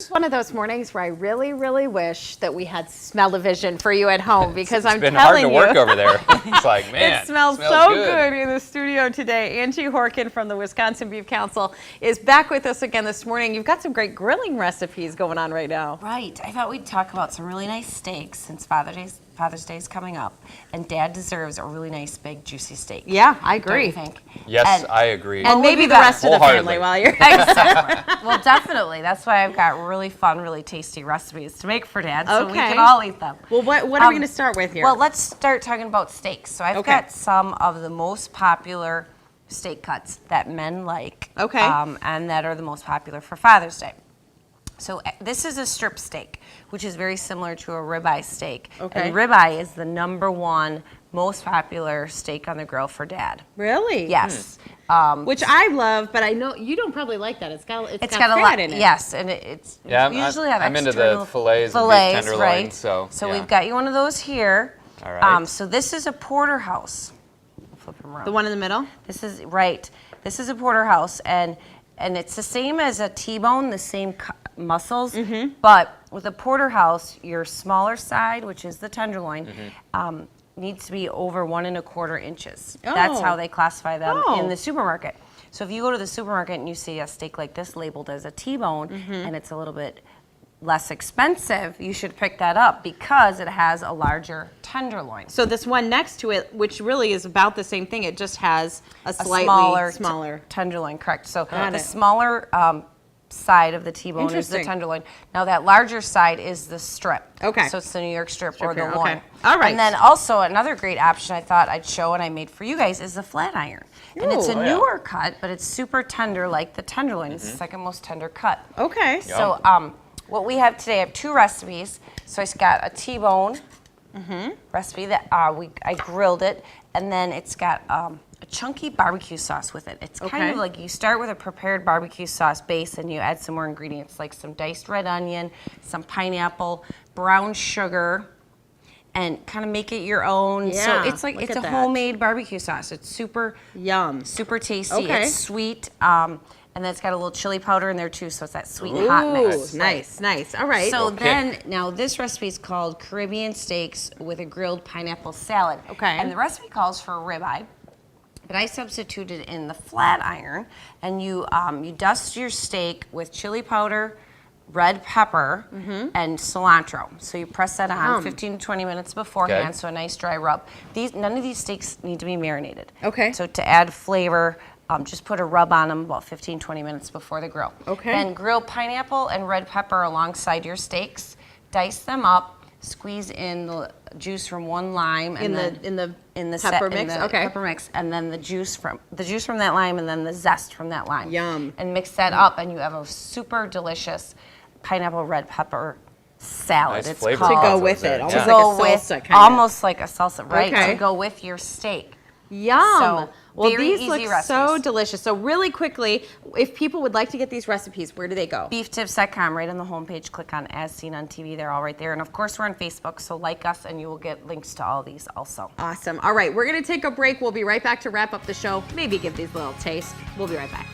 It's one of those mornings where I really, really wish that we had smell-o-vision for you at home because I'm telling you. It's been hard to work over there. It's like, man, it smells so good in the studio today. Angie Horkan from the Wisconsin Beef Council is back with us again this morning. You've got some great grilling recipes going on right now. Right. I thought we'd talk about some really nice steaks since Father's Day is coming up, and Dad deserves a really nice, big, juicy steak. Yeah, I agree. Don't you think? Yes, I agree. And maybe the rest of the family while you're Well, definitely. That's why I've got really fun, really tasty recipes to make for Dad, so we can all eat them. Well, what are we going to start with here? Well, let's start talking about steaks. So I've got some of the most popular steak cuts that men like, and that are the most popular for Father's Day. So this is a strip steak, which is very similar to a ribeye steak. And ribeye is the #1 most popular steak on the grill for Dad. Really? Yes. Which I love, but I know you don't probably like that. It's got a fat lot in it. Yes, and it's usually have I'm into the fillets and beef tenderloins, right? So we've got you one of those here. All right. So this is a porterhouse. Flip them around. The one in the middle? This is right. This is a porterhouse, and it's the same as a T-bone, the same muscles, but with a porterhouse, your smaller side, which is the tenderloin, needs to be over 1 1/4 inches. That's how they classify them in the supermarket. So if you go to the supermarket and you see a steak like this labeled as a T-bone, and it's a little bit less expensive, you should pick that up because it has a larger tenderloin. So this one next to it, which really is about the same thing, it just has a slightly smaller tenderloin, correct. So the smaller side of the T-bone is the tenderloin. Now that larger side is the strip. Okay. So it's the New York strip or the loin. All right. And then also another great option I thought I'd show and I made for you guys is the flat iron. And it's a newer cut, but it's super tender like the tenderloin. It's the second most tender cut. Okay. So what we have today, I have 2 recipes. So I got a T-bone recipe that I grilled it, and then it's got a chunky barbecue sauce with it. It's kind of like you start with a prepared barbecue sauce base and you add some more ingredients like some diced red onion, some pineapple, brown sugar, and kind of make it your own. Yeah, so it's like it's a homemade barbecue sauce. It's super super tasty. It's sweet. And then it's got a little chili powder in there too, so it's that sweet and hot mix. Nice. All right. So then, now this recipe is called Caribbean steaks with a grilled pineapple salad. Okay. And the recipe calls for ribeye, but I substituted in the flat iron, and you dust your steak with chili powder, red pepper, and cilantro. So you press that on 15 to 20 minutes beforehand, so a nice dry rub. None of these steaks need to be marinated. Okay. So to add flavor, just put a rub on them about 15, 20 minutes before the grill. Okay. Then grill pineapple and red pepper alongside your steaks. Dice them up. Squeeze in the juice from 1 lime in the pepper mix. Pepper mix, and then the juice from that lime, and then the zest from that lime. Yum. And mix that up, and you have a super delicious pineapple red pepper salad. Nice it's flavor called to go with it, almost like a salsa kind of. Almost like a salsa, right? To go with your steak. Yum. So, well, very these easy look recipes. so delicious. So really quickly, if people would like to get these recipes, where do they go? BeefTips.com, right on the homepage. Click on As Seen on TV. They're all right there. And of course, we're on Facebook, so like us, and you will get links to all these also. Awesome. All right, we're going to take a break. We'll be right back to wrap up the show. Maybe give these a little taste. We'll be right back.